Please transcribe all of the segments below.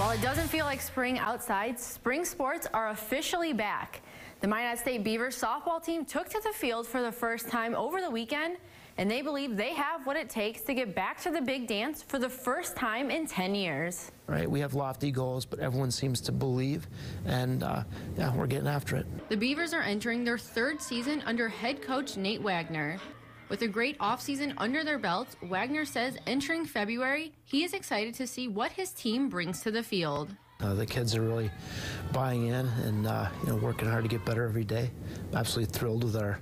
While it doesn't feel like spring outside, spring sports are officially back. The Minot State Beavers softball team took to the field for the first time over the weekend, and they believe they have what it takes to get back to the big dance for the first time in 10 years. Right, we have lofty goals, but everyone seems to believe, and yeah, we're getting after it. The Beavers are entering their third season under head coach Nate Wagner. With a great offseason under their belts, Wagner says entering February, he is excited to see what his team brings to the field. The kids are really buying in and working hard to get better every day. I'm absolutely thrilled with our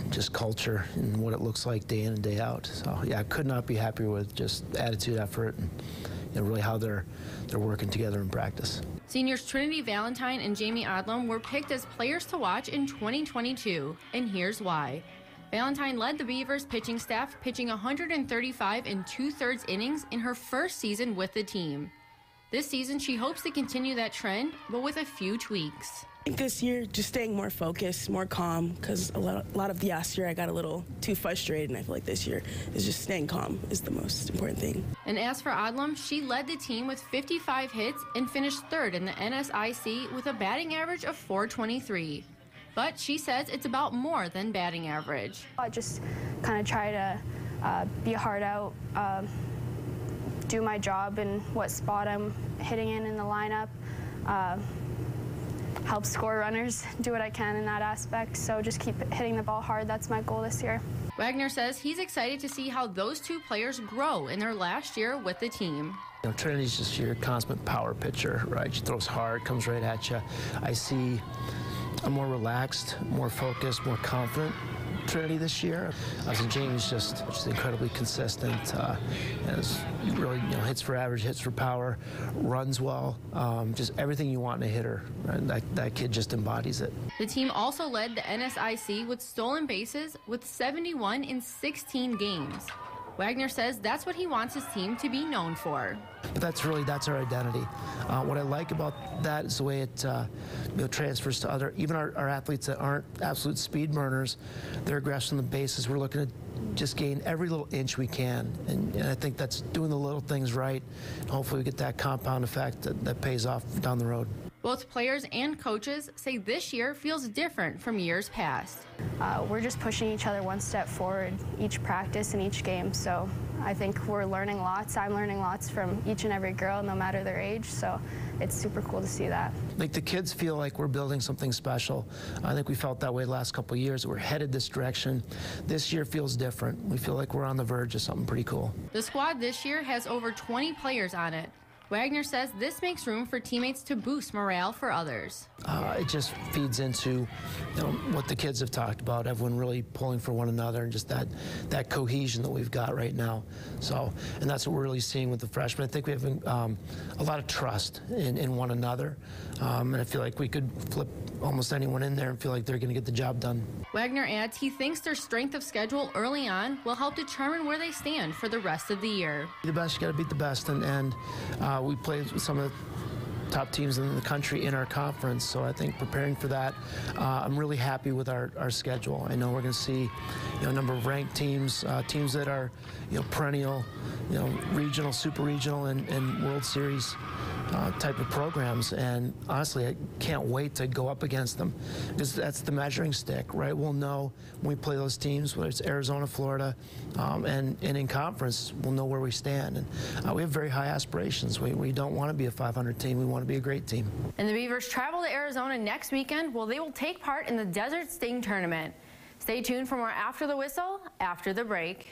just culture and what it looks like day in and day out. So yeah, I could not be happier with just attitude, effort, and really how they're working together in practice. Seniors Trinity Valentine and Lexie Odlum were picked as players to watch in 2022, and here's why. Valentine led the Beavers pitching staff, pitching 135 and 2/3 innings in her first season with the team. This season, she hopes to continue that trend, but with a few tweaks. I think this year, just staying more focused, more calm, because a lot of the last year I got a little too frustrated, and I feel like this year is just staying calm is the most important thing. And as for Odlum, she led the team with 55 hits and finished third in the NSIC with a batting average of .423. But she says it's about more than batting average. I just kind of try to be hard out, do my job in what spot I'm hitting in the lineup, help score runners, do what I can in that aspect. So just keep hitting the ball hard. That's my goal this year. Wagner says he's excited to see how those two players grow in their last year with the team. Trinity's just your consummate power pitcher, right? She throws hard, comes right at you. I see a more relaxed, more focused, more confident Trinity this year. James just incredibly consistent. Has really hits for average, hits for power, runs well, just everything you want in a hitter. Right? That kid just embodies it. The team also led the NSIC with stolen bases with 71 in 16 games. Wagner says that's what he wants his team to be known for. But that's our identity. What I like about that is the way it transfers to even our athletes that aren't absolute speed burners. They're aggressive on the bases. We're looking to just gain every little inch we can, and I think that's doing the little things right. And hopefully we get that compound effect that pays off down the road. Both players and coaches say this year feels different from years past. We're just pushing each other one step forward each practice and each game. So I think we're learning lots. I'm learning lots from each and every girl, no matter their age. So it's super cool to see that. Like the kids feel like we're building something special. I think we felt that way the last couple of years. We're headed this direction. This year feels different. We feel like we're on the verge of something pretty cool. The squad this year has over 20 players on it. Wagner says this makes room for teammates to boost morale for others. It just feeds into what the kids have talked about, everyone really pulling for one another, and just that cohesion that we've got right now. So, and that's what we're really seeing with the freshmen. I think we have a lot of trust in one another, and I feel like we could flip almost anyone in there and feel like they're going to get the job done. Wagner adds he thinks their strength of schedule early on will help determine where they stand for the rest of the year. The best, you got to beat the best, and we played with some of the top teams in the country in our conference, so I think preparing for that, I'm really happy with our schedule. I know we're going to see a number of ranked teams, teams that are perennial, regional, super regional, and World Series type of programs, and honestly I can't wait to go up against them, because that's the measuring stick, right? We'll know when we play those teams, whether it's Arizona, Florida, and in conference, we'll know where we stand. And we have very high aspirations. We don't want to be a 500 team, we want to be a great team. And the Beavers travel to Arizona next weekend. Well, they will take part in the Desert Sting Tournament. Stay tuned for more After the Whistle after the break.